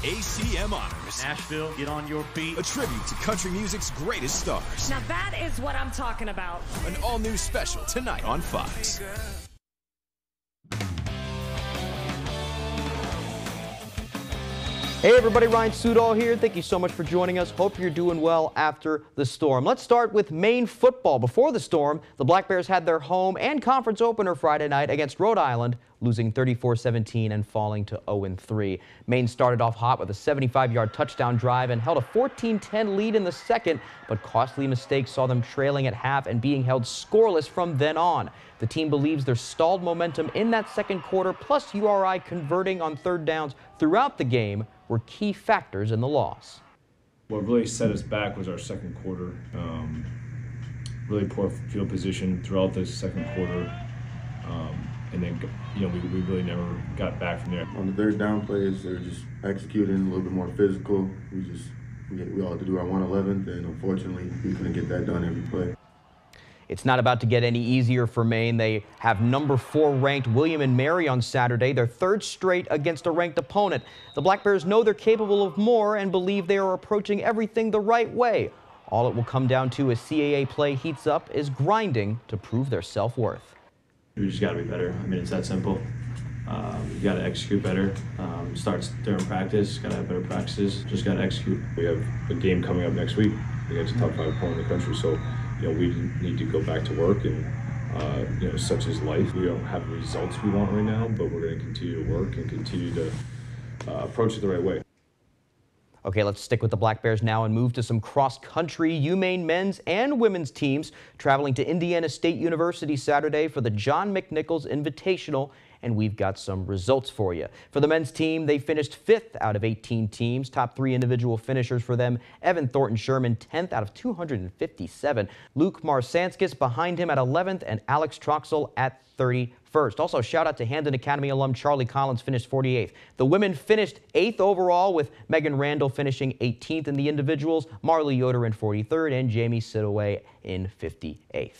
ACM Honors. Nashville, get on your feet. A tribute to country music's greatest stars. Now that is what I'm talking about. An all-new special tonight on Fox. Hey everybody, Ryan Sudol here. Thank you so much for joining us. Hope you're doing well after the storm. Let's start with Maine football. Before the storm, the Black Bears had their home and conference opener Friday night against Rhode Island, losing 34-17 and falling to 0-3. Maine started off hot with a 75-yard touchdown drive and held a 14-10 lead in the second, but costly mistakes saw them trailing at half and being held scoreless from then on. The team believes their stalled momentum in that second quarter, plus URI converting on third downs throughout the game, were key factors in the loss. What really set us back was our second quarter. Really poor field position throughout the second quarter. And then, we really never got back from there. On the third down plays, they were just executing a little bit more physical. We all had to do our 111th, and unfortunately, we couldn't get that done every play. It's not about to get any easier for Maine. They have number 4 ranked William & Mary on Saturday, their third straight against a ranked opponent. The Black Bears know they're capable of more and believe they are approaching everything the right way. All it will come down to as CAA play heats up is grinding to prove their self-worth. We just got to be better. I mean, it's that simple. You got to execute better. Starts during practice. Got to have better practices. Just got to execute. We have a game coming up next week against a top 5 opponent in the country. So, we need to go back to work, and such is life. We don't have the results we want right now, but we're going to continue to work and continue to approach it the right way. Okay, let's stick with the Black Bears now and move to some cross-country. UMaine men's and women's teams traveling to Indiana State University Saturday for the John McNichols Invitational, and we've got some results for you. For the men's team, they finished 5th out of 18 teams. Top 3 individual finishers for them: Evan Thornton Sherman, 10th out of 257. Luke Marsanskis behind him at 11th, and Alex Troxel at 31st. Also, shout out to Hamden Academy alum Charlie Collins, finished 48th. The women finished 8th overall, with Megan Randall finishing 18th in the individuals, Marley Yoder in 43rd, and Jamie Sidaway in 58th.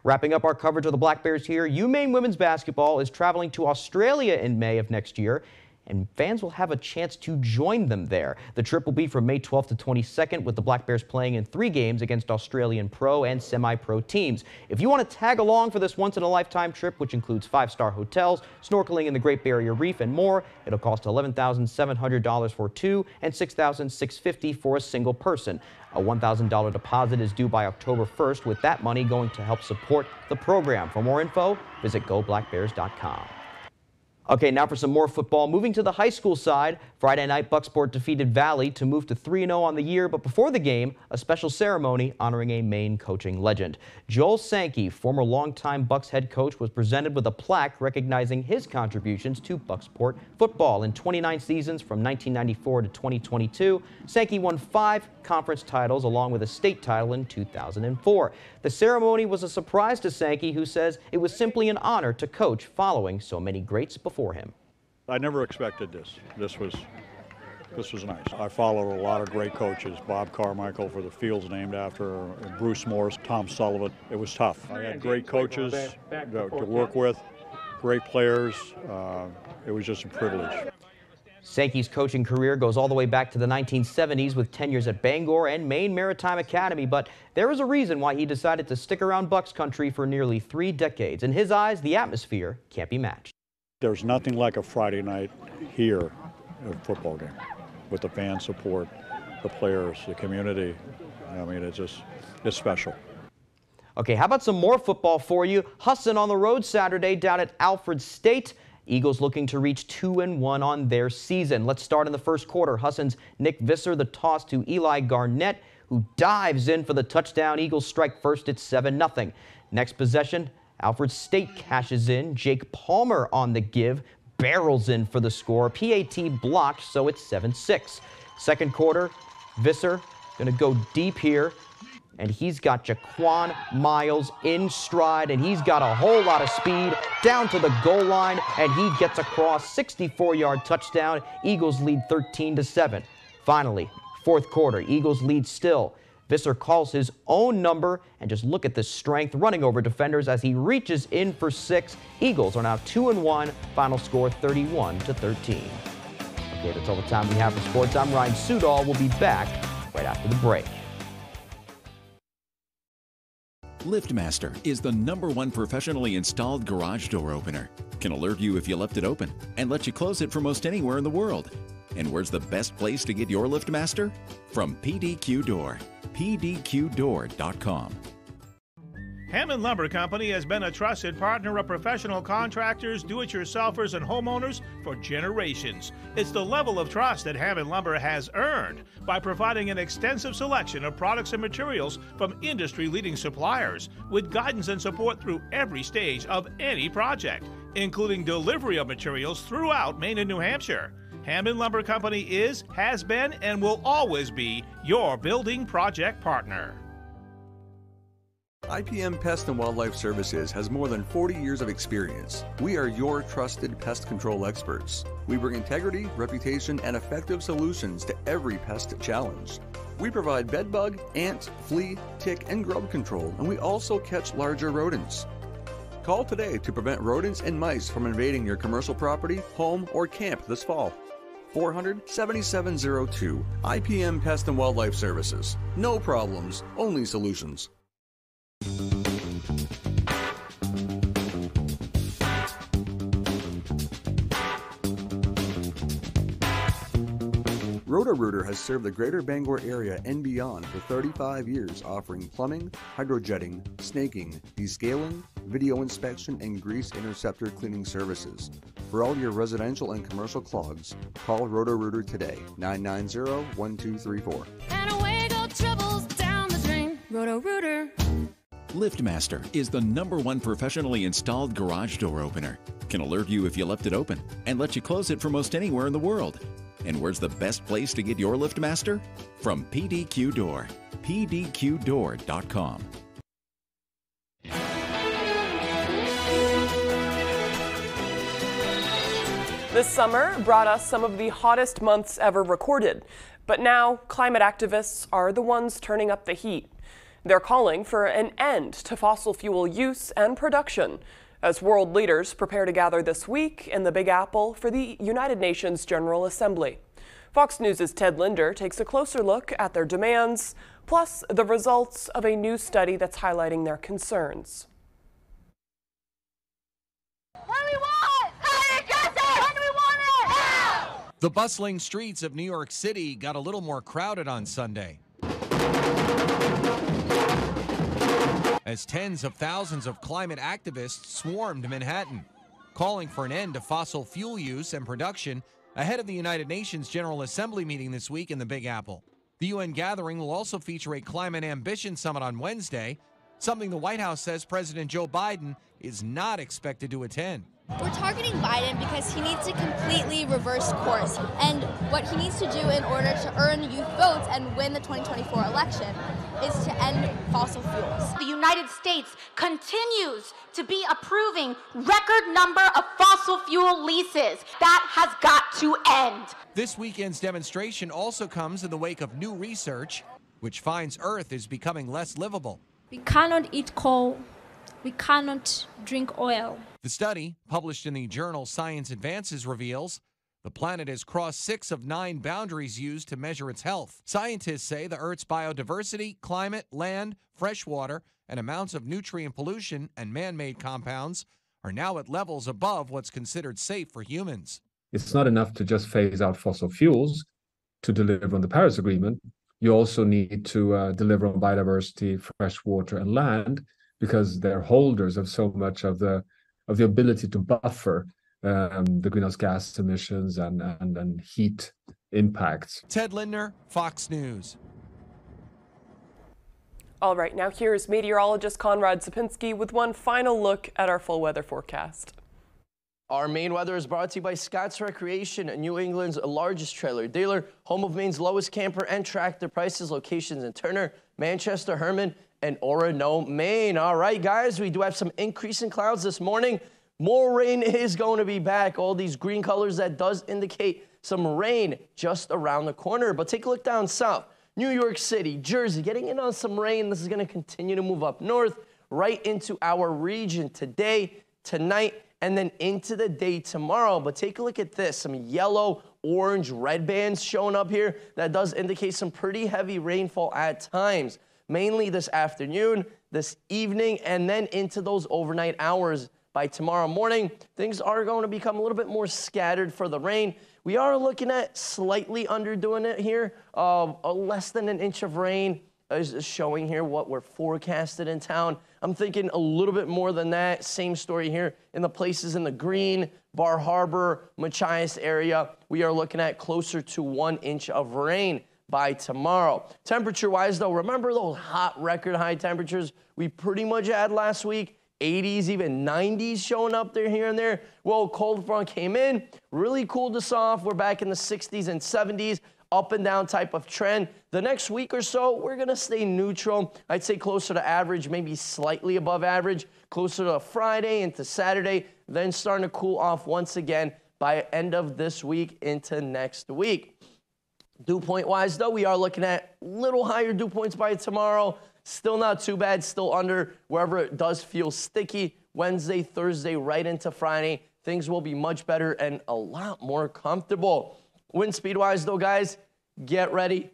Wrapping up our coverage of the Black Bears here, UMaine women's basketball is traveling to Australia in May of next year, and fans will have a chance to join them there. The trip will be from May 12th to 22nd, with the Black Bears playing in 3 games against Australian pro and semi-pro teams. If you want to tag along for this once-in-a-lifetime trip, which includes 5-star hotels, snorkeling in the Great Barrier Reef, and more, it'll cost $11,700 for 2 and $6,650 for a single person. A $1,000 deposit is due by October 1st, with that money going to help support the program. For more info, visit goblackbears.com. Okay, now for some more football. Moving to the high school side, Friday night Bucksport defeated Valley to move to 3-0 on the year, but before the game, a special ceremony honoring a Maine coaching legend. Joel Sankey, former longtime Bucks head coach, was presented with a plaque recognizing his contributions to Bucksport football. In 29 seasons from 1994 to 2022, Sankey won 5 conference titles along with a state title in 2004. The ceremony was a surprise to Sankey, who says it was simply an honor to coach following so many greats before him. I never expected this. This was nice. I followed a lot of great coaches. Bob Carmichael, for the fields named after, Bruce Morris, Tom Sullivan. It was tough. I had great coaches to work with, great players. It was just a privilege. Sankey's coaching career goes all the way back to the 1970s with tenures at Bangor and Maine Maritime Academy, but there is a reason why he decided to stick around Bucks country for nearly 3 decades. In his eyes, the atmosphere can't be matched. There's nothing like a Friday night here at a football game with the fan support, the players, the community. I mean, it's special. Okay, how about some more football for you? Husson on the road Saturday down at Alfred State. Eagles looking to reach 2-1 on their season. Let's start in the first quarter. Husson's Nick Visser, the toss to Eli Garnett, who dives in for the touchdown. Eagles strike first at 7-0. Next possession, Alfred State cashes in. Jake Palmer on the give, barrels in for the score. PAT blocked, so it's 7-6. Second quarter, Visser going to go deep here, and he's got Jaquan Miles in stride, and he's got a whole lot of speed down to the goal line, and he gets across. 64-yard touchdown. Eagles lead 13-7. Finally, fourth quarter, Eagles lead still. Visser calls his own number, and just look at the strength running over defenders as he reaches in for 6. Eagles are now 2-1. Final score 31-13. Okay, that's all the time we have for sports. I'm Ryan Sudol. We'll be back right after the break. LiftMaster is the #1 professionally installed garage door opener. Can alert you if you left it open and let you close it from most anywhere in the world. And where's the best place to get your LiftMaster? From PDQ Door. PDQDoor.com. Hammond Lumber Company has been a trusted partner of professional contractors, do-it-yourselfers, and homeowners for generations. It's the level of trust that Hammond Lumber has earned by providing an extensive selection of products and materials from industry-leading suppliers, with guidance and support through every stage of any project, including delivery of materials throughout Maine and New Hampshire. Hammond Lumber Company is, has been, and will always be your building project partner. IPM Pest and Wildlife Services has more than 40 years of experience. We are your trusted pest control experts. We bring integrity, reputation, and effective solutions to every pest challenge. We provide bedbug, ant, flea, tick, and grub control, and we also catch larger rodents. Call today to prevent rodents and mice from invading your commercial property, home, or camp this fall. 400-7702. IPM Pest and Wildlife Services. No problems, only solutions. Roto-Rooter has served the greater Bangor area and beyond for 35 years, offering plumbing, hydrojetting, snaking, descaling, video inspection, and grease interceptor cleaning services. For all your residential and commercial clogs, call Roto-Rooter today, 990-1234. And away go troubles down the drain. Roto-Rooter. LiftMaster is the #1 professionally installed garage door opener. Can alert you if you left it open and let you close it from most anywhere in the world. And where's the best place to get your LiftMaster? From PDQ Door. PDQDoor.com. This summer brought us some of the hottest months ever recorded, but now climate activists are the ones turning up the heat. They're calling for an end to fossil fuel use and production as world leaders prepare to gather this week in the Big Apple for the United Nations General Assembly. Fox News' Ted Linder takes a closer look at their demands, plus the results of a new study that's highlighting their concerns. What do we want? How do you get it? When do we want it? Now! The bustling streets of New York City got a little more crowded on Sunday, as tens of thousands of climate activists swarmed Manhattan, calling for an end to fossil fuel use and production ahead of the United Nations General Assembly meeting this week in the Big Apple. The UN gathering will also feature a Climate Ambition Summit on Wednesday, something the White House says President Joe Biden is not expected to attend. We're targeting Biden because he needs to completely reverse course, and what he needs to do in order to earn youth votes and win the 2024 election is to end fossil fuels. The United States continues to be approving record number of fossil fuel leases. That has got to end. This weekend's demonstration also comes in the wake of new research, which finds Earth is becoming less livable. We cannot eat coal. We cannot drink oil. The study, published in the journal Science Advances, reveals the planet has crossed 6 of 9 boundaries used to measure its health. Scientists say the Earth's biodiversity, climate, land, fresh water, and amounts of nutrient pollution and man-made compounds are now at levels above what's considered safe for humans. It's not enough to just phase out fossil fuels to deliver on the Paris Agreement. You also need to deliver on biodiversity, fresh water, and land, because they're holders of so much of the ability to buffer the greenhouse gas emissions and heat impacts. Ted Linder, Fox News. All right, now here's meteorologist Conrad Sapinski with one final look at our full weather forecast. Our Maine weather is brought to you by Scott's Recreation, New England's largest trailer dealer, home of Maine's lowest camper and tractor prices, locations in Turner, Manchester, Herman, and Orono, Maine. All right, guys, we do have some increasing clouds this morning. More rain is going to be back. All these green colors, that does indicate some rain just around the corner. But take a look down south. New York City, Jersey, getting in on some rain. This is going to continue to move up north right into our region today, tonight, and then into the day tomorrow. But take a look at this, some yellow orange red bands showing up here. That does indicate some pretty heavy rainfall at times, mainly this afternoon, this evening, and then into those overnight hours. By tomorrow morning, things are going to become a little bit more scattered for the rain. We are looking at slightly underdoing it here. Less than an inch of rain is showing here what we're forecasted in town. I'm thinking a little bit more than that. Same story here in the places in the green, Bar Harbor, Machias area. We are looking at closer to 1 inch of rain by tomorrow. Temperature-wise, though, remember those hot record high temperatures we pretty much had last week? 80s, even 90s showing up there here and there. Well, cold front came in, really cooled us off. We're back in the 60s and 70s, up and down type of trend. The next week or so, we're going to stay neutral. I'd say closer to average, maybe slightly above average, closer to Friday into Saturday, then starting to cool off once again by end of this week into next week. Dew point wise, though, we are looking at little higher dew points by tomorrow. Still not too bad, still under wherever it does feel sticky. Wednesday, Thursday, right into Friday, things will be much better and a lot more comfortable. Wind speed-wise, though, guys, get ready.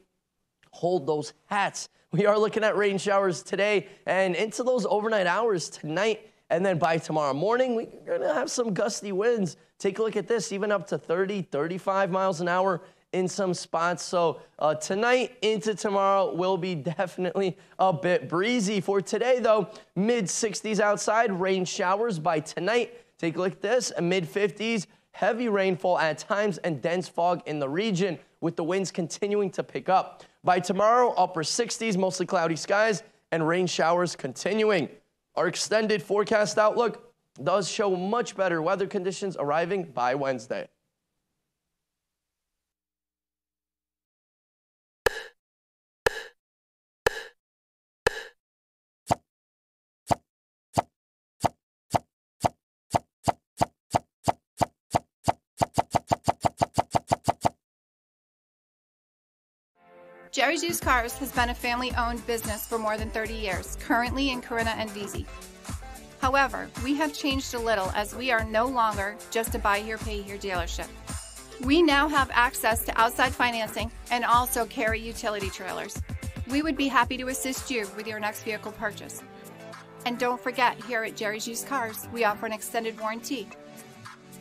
Hold those hats. We are looking at rain showers today and into those overnight hours tonight. And then by tomorrow morning, we're going to have some gusty winds. Take a look at this, even up to 30, 35 miles an hour in some spots. So tonight into tomorrow will be definitely a bit breezy. For today, though, mid-60s outside, rain showers by tonight. Take a look at this, a mid-50s, heavy rainfall at times and dense fog in the region with the winds continuing to pick up. By tomorrow, upper 60s, mostly cloudy skies and rain showers continuing. Our extended forecast outlook does show much better weather conditions arriving by Wednesday. Jerry's Used Cars has been a family-owned business for more than 30 years, currently in Corinna and Vesey. However, we have changed a little as we are no longer just a buy here, pay here dealership. We now have access to outside financing and also carry utility trailers. We would be happy to assist you with your next vehicle purchase. And don't forget, here at Jerry's Used Cars, we offer an extended warranty.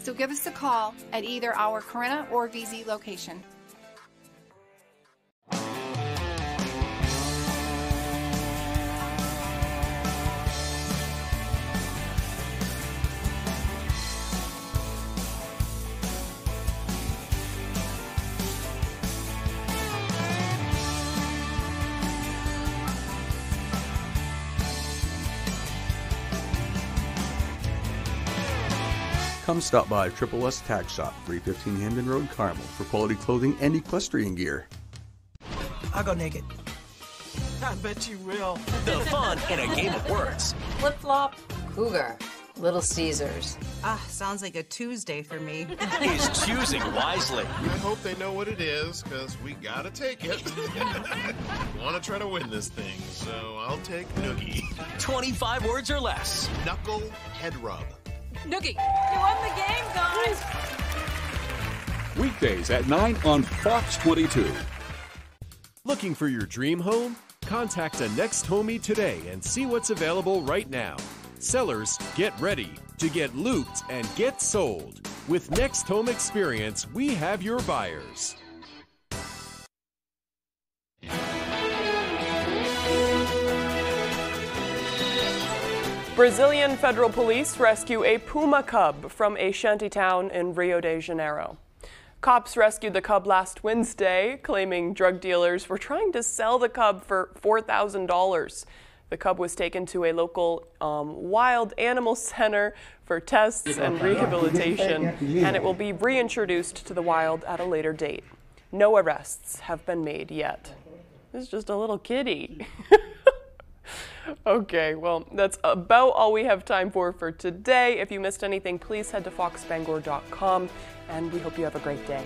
So give us a call at either our Corinna or Vesey location. Come stop by Triple S Tack Shop, 315 Hamden Road, Carmel, for quality clothing and equestrian gear. I'll go naked. I bet you will. The fun in a game of words. Flip-flop, cougar, Little Caesars. Ah, sounds like a Tuesday for me. Is choosing wisely. I hope they know what it is, because we gotta take it. Want to try to win this thing, so I'll take Noogie. 25 words or less. Knuckle head rub. Noogie, you won the game, guys! Weekdays at 9 on Fox 22. Looking for your dream home? Contact a Next Homie today and see what's available right now. Sellers, get ready to get looped and get sold. With Next Home Experience, we have your buyers. Brazilian federal police rescue a puma cub from a shantytown in Rio de Janeiro. Cops rescued the cub last Wednesday, claiming drug dealers were trying to sell the cub for $4,000. The cub was taken to a local wild animal center for tests and rehabilitation, and it will be reintroduced to the wild at a later date. No arrests have been made yet. It's just a little kitty. Okay, well, that's about all we have time for today. If you missed anything, please head to foxbangor.com, and we hope you have a great day.